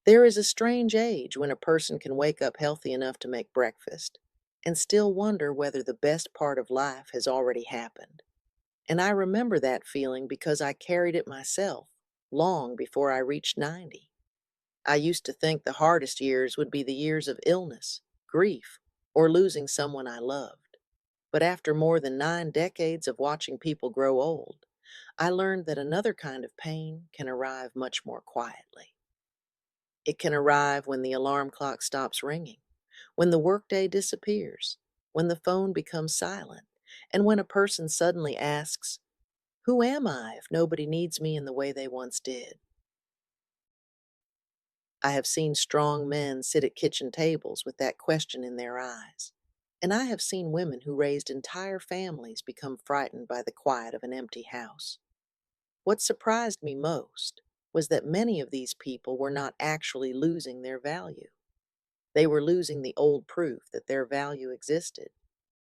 There is a strange age when a person can wake up healthy enough to make breakfast and still wonder whether the best part of life has already happened. And I remember that feeling because I carried it myself long before I reached 90. I used to think the hardest years would be the years of illness, grief, or losing someone I loved. But after more than 9 decades of watching people grow old, I learned that another kind of pain can arrive much more quietly. It can arrive when the alarm clock stops ringing, when the workday disappears, when the phone becomes silent, and when a person suddenly asks, "Who am I if nobody needs me in the way they once did?" I have seen strong men sit at kitchen tables with that question in their eyes. And I have seen women who raised entire families become frightened by the quiet of an empty house. What surprised me most was that many of these people were not actually losing their value. They were losing the old proof that their value existed.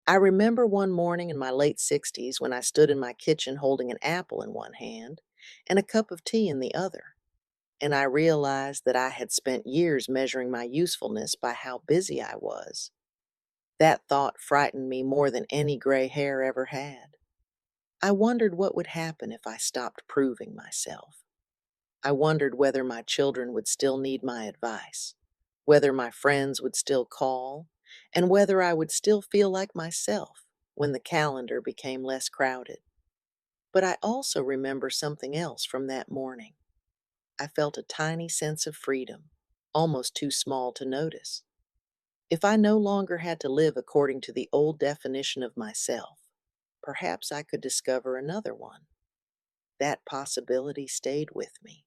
I remember one morning in my late 60s when I stood in my kitchen holding an apple in one hand and a cup of tea in the other, and I realized that I had spent years measuring my usefulness by how busy I was. That thought frightened me more than any gray hair ever had. I wondered what would happen if I stopped proving myself. I wondered whether my children would still need my advice, whether my friends would still call, and whether I would still feel like myself when the calendar became less crowded. But I also remember something else from that morning. I felt a tiny sense of freedom, almost too small to notice. If I no longer had to live according to the old definition of myself, perhaps I could discover another one. That possibility stayed with me.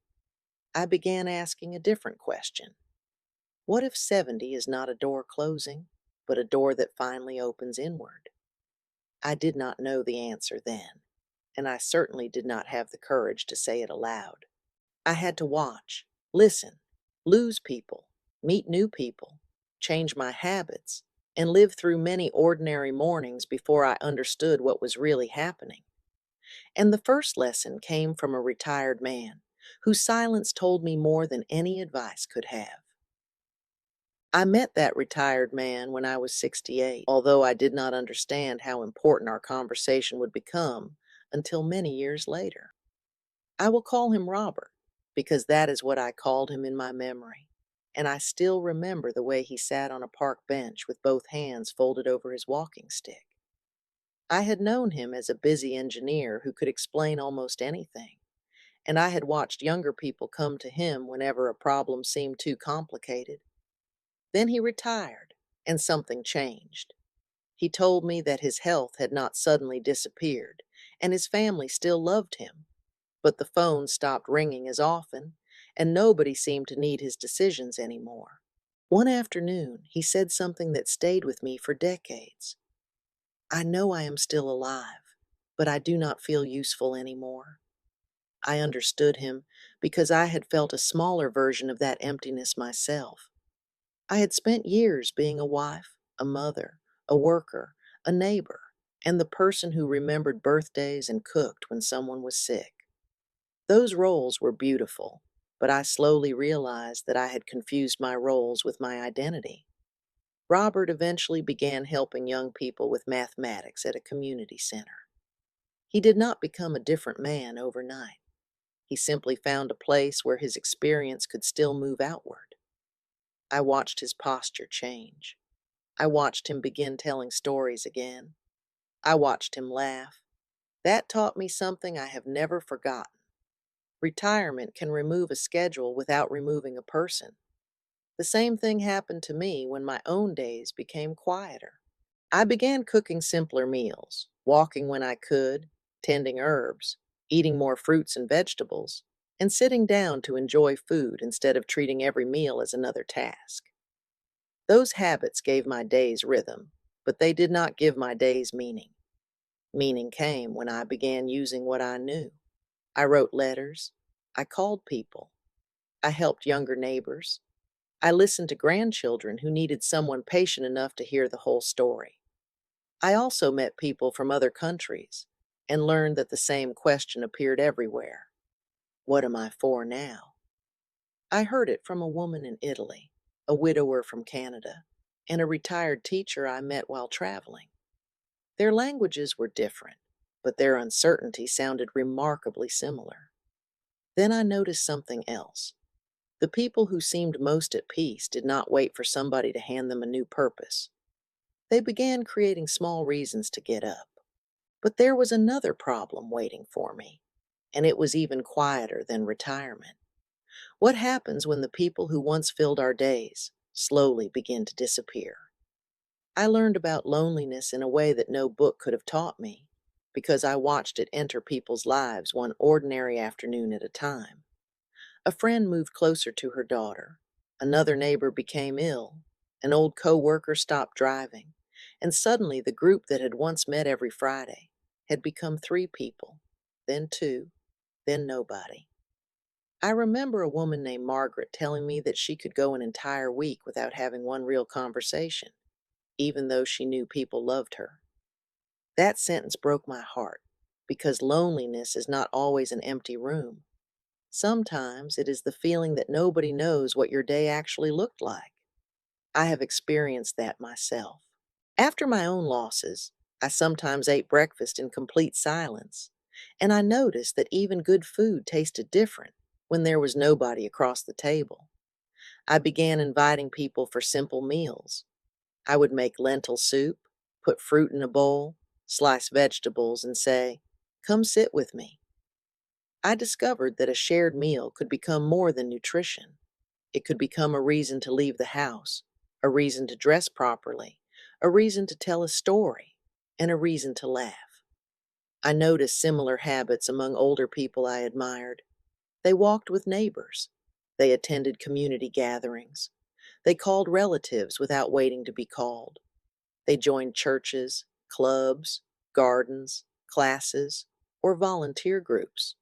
I began asking a different question. What if 70 is not a door closing, but a door that finally opens inward? I did not know the answer then, and I certainly did not have the courage to say it aloud. I had to watch, listen, lose people, meet new people, change my habits, and live through many ordinary mornings before I understood what was really happening. And the first lesson came from a retired man whose silence told me more than any advice could have. I met that retired man when I was 68, although I did not understand how important our conversation would become until many years later. I will call him Robert, because that is what I called him in my memory, and I still remember the way he sat on a park bench with both hands folded over his walking stick. I had known him as a busy engineer who could explain almost anything, and I had watched younger people come to him whenever a problem seemed too complicated. Then he retired, and something changed. He told me that his health had not suddenly disappeared, and his family still loved him, but the phone stopped ringing as often, and nobody seemed to need his decisions anymore. One afternoon, he said something that stayed with me for decades. "I know I am still alive, but I do not feel useful anymore." I understood him because I had felt a smaller version of that emptiness myself. I had spent years being a wife, a mother, a worker, a neighbor, and the person who remembered birthdays and cooked when someone was sick. Those roles were beautiful, but I slowly realized that I had confused my roles with my identity. Robert eventually began helping young people with mathematics at a community center. He did not become a different man overnight. He simply found a place where his experience could still move outward. I watched his posture change. I watched him begin telling stories again. I watched him laugh. That taught me something I have never forgotten. Retirement can remove a schedule without removing a person. The same thing happened to me when my own days became quieter. I began cooking simpler meals, walking when I could, tending herbs, eating more fruits and vegetables, and sitting down to enjoy food instead of treating every meal as another task. Those habits gave my days rhythm, but they did not give my days meaning. Meaning came when I began using what I knew. I wrote letters. I called people. I helped younger neighbors. I listened to grandchildren who needed someone patient enough to hear the whole story. I also met people from other countries and learned that the same question appeared everywhere. What am I for now? I heard it from a woman in Italy, a widower from Canada, and a retired teacher I met while traveling. Their languages were different, but their uncertainty sounded remarkably similar. Then I noticed something else. The people who seemed most at peace did not wait for somebody to hand them a new purpose. They began creating small reasons to get up. But there was another problem waiting for me, and it was even quieter than retirement. What happens when the people who once filled our days slowly begin to disappear? I learned about loneliness in a way that no book could have taught me, because I watched it enter people's lives one ordinary afternoon at a time. A friend moved closer to her daughter. Another neighbor became ill. An old coworker stopped driving. And suddenly the group that had once met every Friday had become three people, then two, then nobody. I remember a woman named Margaret telling me that she could go an entire week without having one real conversation, even though she knew people loved her. That sentence broke my heart, because loneliness is not always an empty room. Sometimes it is the feeling that nobody knows what your day actually looked like. I have experienced that myself. After my own losses, I sometimes ate breakfast in complete silence, and I noticed that even good food tasted different when there was nobody across the table. I began inviting people for simple meals. I would make lentil soup, put fruit in a bowl, slice vegetables, and say, "Come sit with me." I discovered that a shared meal could become more than nutrition. It could become a reason to leave the house, a reason to dress properly, a reason to tell a story, and a reason to laugh. I noticed similar habits among older people I admired. They walked with neighbors. They attended community gatherings. They called relatives without waiting to be called. They joined churches, clubs, gardens, classes, or volunteer groups.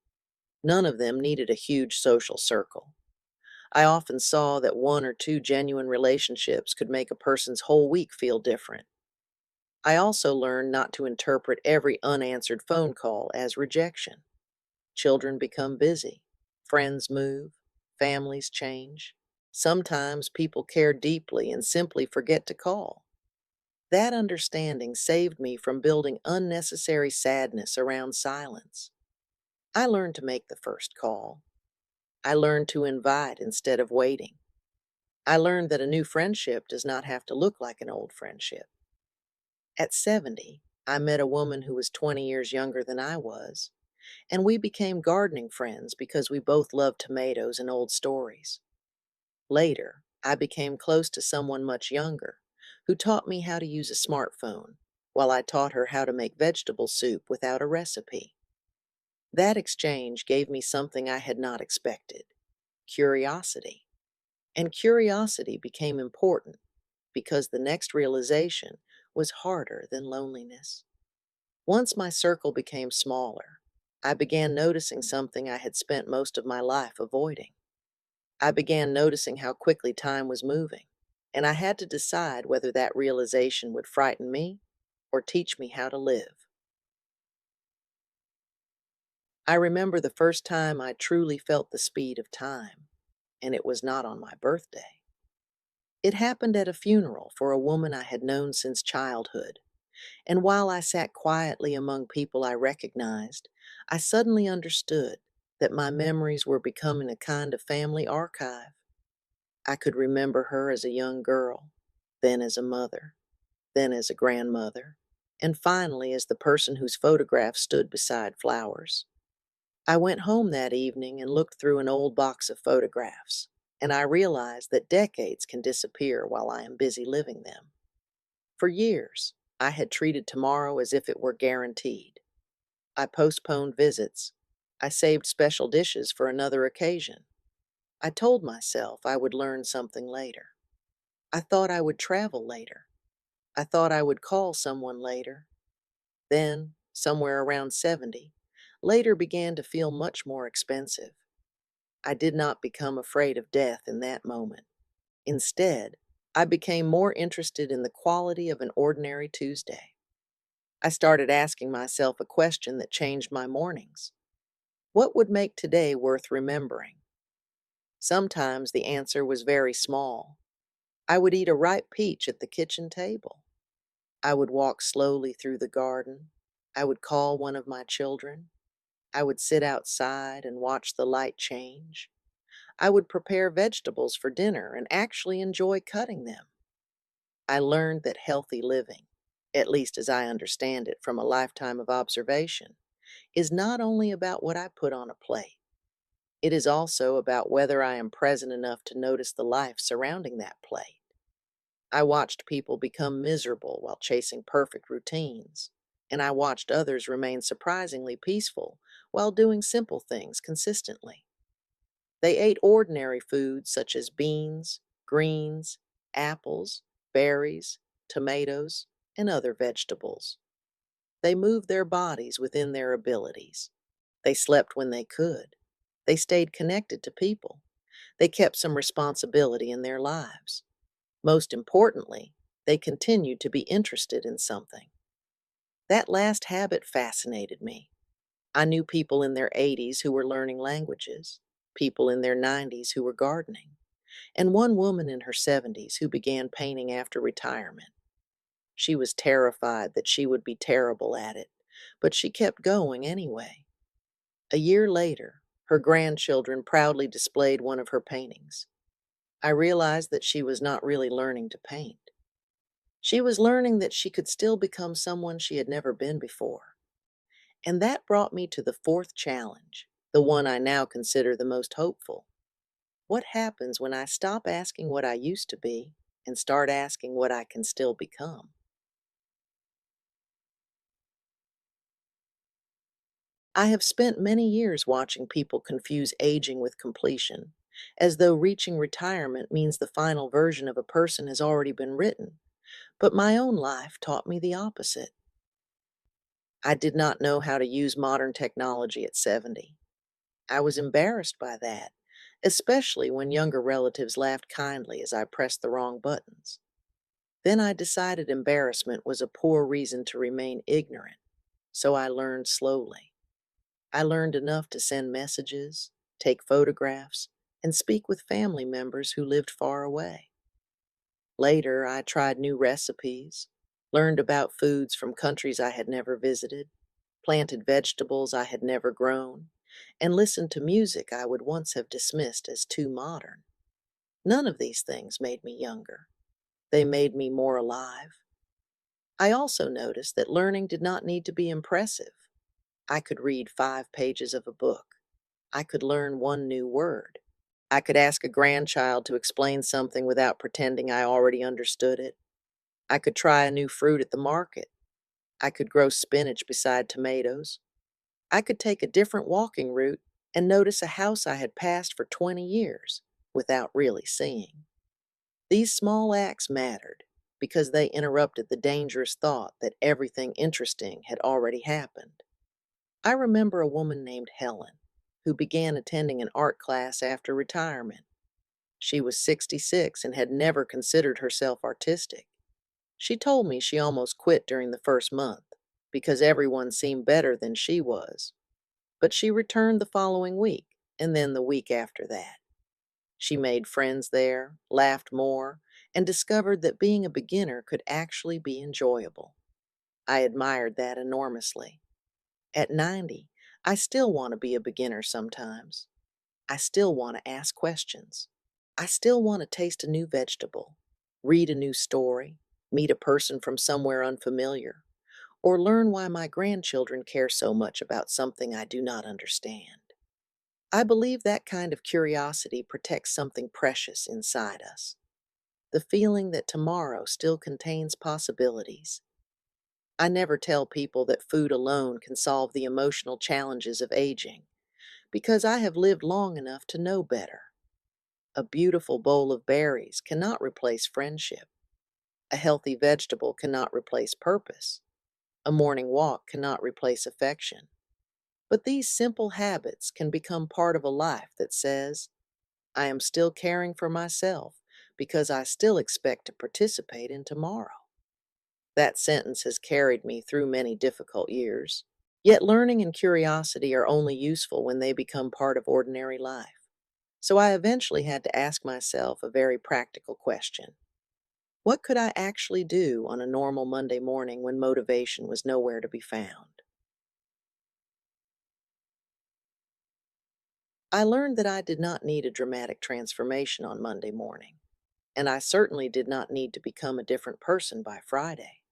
None of them needed a huge social circle. I often saw that one or two genuine relationships could make a person's whole week feel different. I also learned not to interpret every unanswered phone call as rejection. Children become busy, friends move, families change. Sometimes people care deeply and simply forget to call. That understanding saved me from building unnecessary sadness around silence. I learned to make the first call. I learned to invite instead of waiting. I learned that a new friendship does not have to look like an old friendship. At 70, I met a woman who was 20 years younger than I was, and we became gardening friends because we both loved tomatoes and old stories. Later, I became close to someone much younger who taught me how to use a smartphone, while I taught her how to make vegetable soup without a recipe. That exchange gave me something I had not expected: curiosity. And curiosity became important because the next realization was harder than loneliness. Once my circle became smaller, I began noticing something I had spent most of my life avoiding. I began noticing how quickly time was moving, and I had to decide whether that realization would frighten me or teach me how to live. I remember the first time I truly felt the speed of time, and it was not on my birthday. It happened at a funeral for a woman I had known since childhood, and while I sat quietly among people I recognized, I suddenly understood that my memories were becoming a kind of family archive. I could remember her as a young girl, then as a mother, then as a grandmother, and finally as the person whose photograph stood beside flowers. I went home that evening and looked through an old box of photographs, and I realized that decades can disappear while I am busy living them. For years, I had treated tomorrow as if it were guaranteed. I postponed visits. I saved special dishes for another occasion. I told myself I would learn something later. I thought I would travel later. I thought I would call someone later. Then, somewhere around 70, later began to feel much more expensive. I did not become afraid of death in that moment. Instead, I became more interested in the quality of an ordinary Tuesday. I started asking myself a question that changed my mornings. What would make today worth remembering? Sometimes the answer was very small. I would eat a ripe peach at the kitchen table. I would walk slowly through the garden. I would call one of my children. I would sit outside and watch the light change. I would prepare vegetables for dinner and actually enjoy cutting them. I learned that healthy living, at least as I understand it from a lifetime of observation, is not only about what I put on a plate. It is also about whether I am present enough to notice the life surrounding that plate. I watched people become miserable while chasing perfect routines, and I watched others remain surprisingly peaceful while doing simple things consistently. They ate ordinary foods such as beans, greens, apples, berries, tomatoes, and other vegetables. They moved their bodies within their abilities. They slept when they could. They stayed connected to people. They kept some responsibility in their lives. Most importantly, they continued to be interested in something. That last habit fascinated me. I knew people in their 80s who were learning languages, people in their 90s who were gardening, and one woman in her 70s who began painting after retirement. She was terrified that she would be terrible at it, but she kept going anyway. A year later, her grandchildren proudly displayed one of her paintings. I realized that she was not really learning to paint. She was learning that she could still become someone she had never been before. And that brought me to the fourth challenge, the one I now consider the most hopeful. What happens when I stop asking what I used to be and start asking what I can still become? I have spent many years watching people confuse aging with completion, as though reaching retirement means the final version of a person has already been written. But my own life taught me the opposite. I did not know how to use modern technology at 70. I was embarrassed by that, especially when younger relatives laughed kindly as I pressed the wrong buttons. Then I decided embarrassment was a poor reason to remain ignorant, so I learned slowly. I learned enough to send messages, take photographs, and speak with family members who lived far away. Later, I tried new recipes, learned about foods from countries I had never visited, planted vegetables I had never grown, and listened to music I would once have dismissed as too modern. None of these things made me younger. They made me more alive. I also noticed that learning did not need to be impressive. I could read 5 pages of a book. I could learn one new word. I could ask a grandchild to explain something without pretending I already understood it. I could try a new fruit at the market. I could grow spinach beside tomatoes. I could take a different walking route and notice a house I had passed for 20 years without really seeing. These small acts mattered because they interrupted the dangerous thought that everything interesting had already happened. I remember a woman named Helen who began attending an art class after retirement. She was 66 and had never considered herself artistic. She told me she almost quit during the first month because everyone seemed better than she was. But she returned the following week, and then the week after that. She made friends there, laughed more, and discovered that being a beginner could actually be enjoyable. I admired that enormously. At 90, I still want to be a beginner sometimes. I still want to ask questions. I still want to taste a new vegetable, read a new story, meet a person from somewhere unfamiliar, or learn why my grandchildren care so much about something I do not understand. I believe that kind of curiosity protects something precious inside us, the feeling that tomorrow still contains possibilities. I never tell people that food alone can solve the emotional challenges of aging, because I have lived long enough to know better. A beautiful bowl of berries cannot replace friendship. A healthy vegetable cannot replace purpose. A morning walk cannot replace affection. But these simple habits can become part of a life that says, I am still caring for myself because I still expect to participate in tomorrow. That sentence has carried me through many difficult years. Yet learning and curiosity are only useful when they become part of ordinary life. So I eventually had to ask myself a very practical question. What could I actually do on a normal Monday morning when motivation was nowhere to be found? I learned that I did not need a dramatic transformation on Monday morning, and I certainly did not need to become a different person by Friday.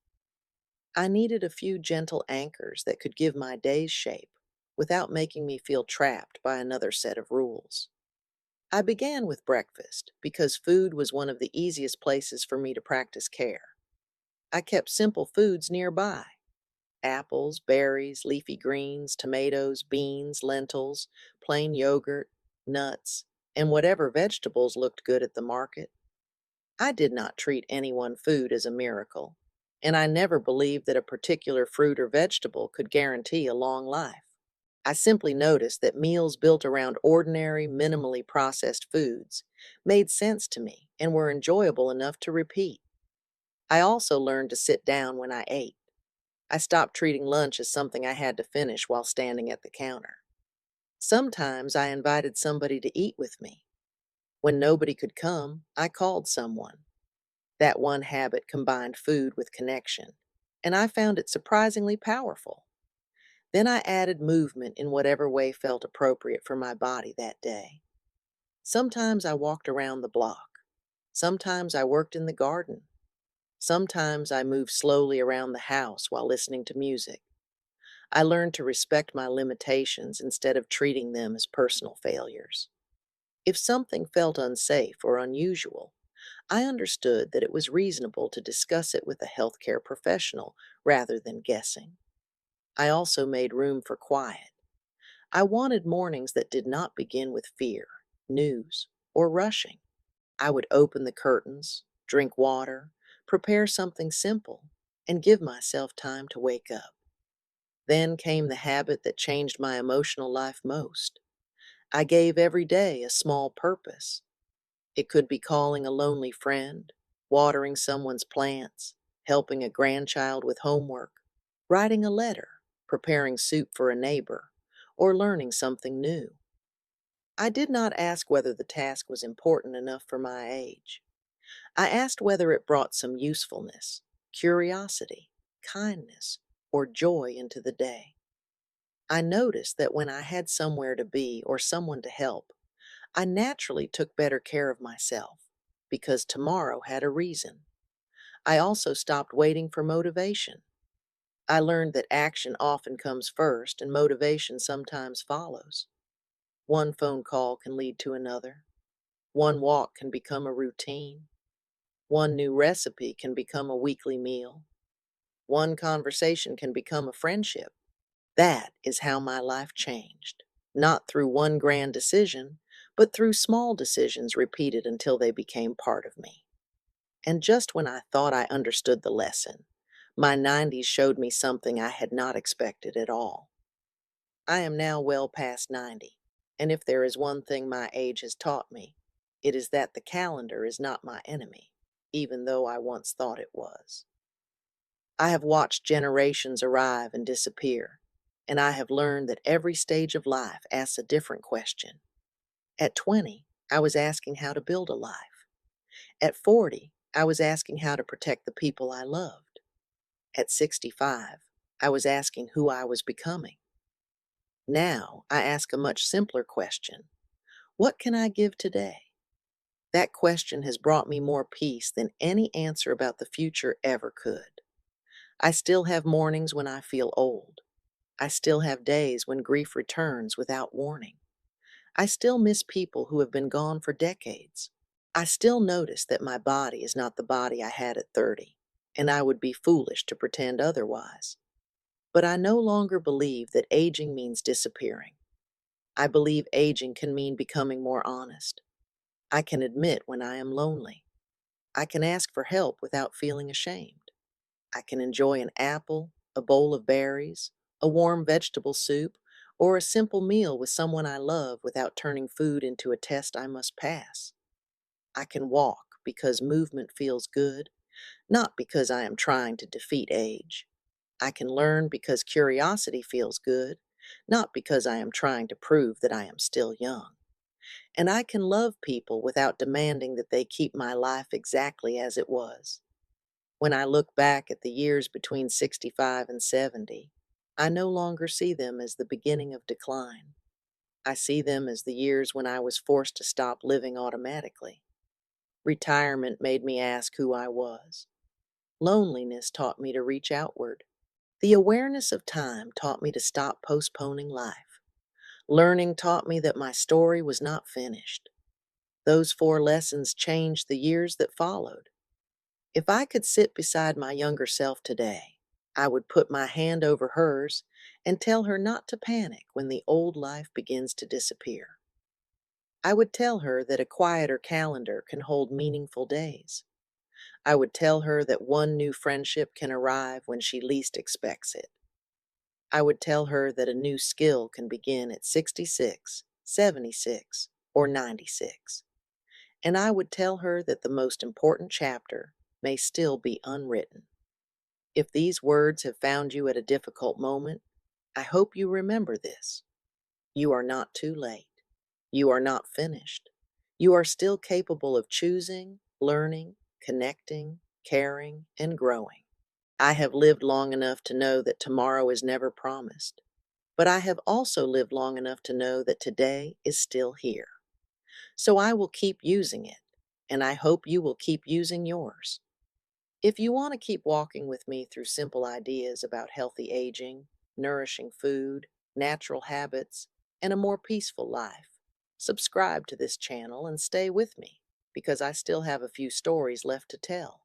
I needed a few gentle anchors that could give my days shape without making me feel trapped by another set of rules. I began with breakfast because food was one of the easiest places for me to practice care. I kept simple foods nearby: apples, berries, leafy greens, tomatoes, beans, lentils, plain yogurt, nuts, and whatever vegetables looked good at the market. I did not treat any one food as a miracle, and I never believed that a particular fruit or vegetable could guarantee a long life. I simply noticed that meals built around ordinary, minimally processed foods made sense to me and were enjoyable enough to repeat. I also learned to sit down when I ate. I stopped treating lunch as something I had to finish while standing at the counter. Sometimes I invited somebody to eat with me. When nobody could come, I called someone. That one habit combined food with connection, and I found it surprisingly powerful. Then I added movement in whatever way felt appropriate for my body that day. Sometimes I walked around the block. Sometimes I worked in the garden. Sometimes I moved slowly around the house while listening to music. I learned to respect my limitations instead of treating them as personal failures. If something felt unsafe or unusual, I understood that it was reasonable to discuss it with a healthcare professional rather than guessing. I also made room for quiet. I wanted mornings that did not begin with fear, news, or rushing. I would open the curtains, drink water, prepare something simple, and give myself time to wake up. Then came the habit that changed my emotional life most. I gave every day a small purpose. It could be calling a lonely friend, watering someone's plants, helping a grandchild with homework, writing a letter, preparing soup for a neighbor, or learning something new. I did not ask whether the task was important enough for my age. I asked whether it brought some usefulness, curiosity, kindness, or joy into the day. I noticed that when I had somewhere to be or someone to help, I naturally took better care of myself because tomorrow had a reason. I also stopped waiting for motivation. I learned that action often comes first and motivation sometimes follows. One phone call can lead to another. One walk can become a routine. One new recipe can become a weekly meal. One conversation can become a friendship. That is how my life changed. Not through one grand decision, but through small decisions repeated until they became part of me. And just when I thought I understood the lesson, my 90s showed me something I had not expected at all. I am now well past 90, and if there is one thing my age has taught me, it is that the calendar is not my enemy, even though I once thought it was. I have watched generations arrive and disappear, and I have learned that every stage of life asks a different question. At 20, I was asking how to build a life. At 40, I was asking how to protect the people I loved. At 65, I was asking who I was becoming. Now, I ask a much simpler question: what can I give today? That question has brought me more peace than any answer about the future ever could. I still have mornings when I feel old. I still have days when grief returns without warning. I still miss people who have been gone for decades. I still notice that my body is not the body I had at 30, and I would be foolish to pretend otherwise. But I no longer believe that aging means disappearing. I believe aging can mean becoming more honest. I can admit when I am lonely. I can ask for help without feeling ashamed. I can enjoy an apple, a bowl of berries, a warm vegetable soup, or a simple meal with someone I love without turning food into a test I must pass. I can walk because movement feels good, not because I am trying to defeat age. I can learn because curiosity feels good, not because I am trying to prove that I am still young. and I can love people without demanding that they keep my life exactly as it was. When I look back at the years between 65 and 70, I no longer see them as the beginning of decline. I see them as the years when I was forced to stop living automatically. Retirement made me ask who I was. Loneliness taught me to reach outward. The awareness of time taught me to stop postponing life. Learning taught me that my story was not finished. Those four lessons changed the years that followed. If I could sit beside my younger self today, I would put my hand over hers and tell her not to panic when the old life begins to disappear. I would tell her that a quieter calendar can hold meaningful days. I would tell her that one new friendship can arrive when she least expects it. I would tell her that a new skill can begin at 66, 76, or 96. And I would tell her that the most important chapter may still be unwritten. If these words have found you at a difficult moment, I hope you remember this. You are not too late. You are not finished. You are still capable of choosing, learning, connecting, caring, and growing. I have lived long enough to know that tomorrow is never promised, but I have also lived long enough to know that today is still here. So I will keep using it, and I hope you will keep using yours. If you want to keep walking with me through simple ideas about healthy aging, nourishing food, natural habits, and a more peaceful life, subscribe to this channel and stay with me because I still have a few stories left to tell.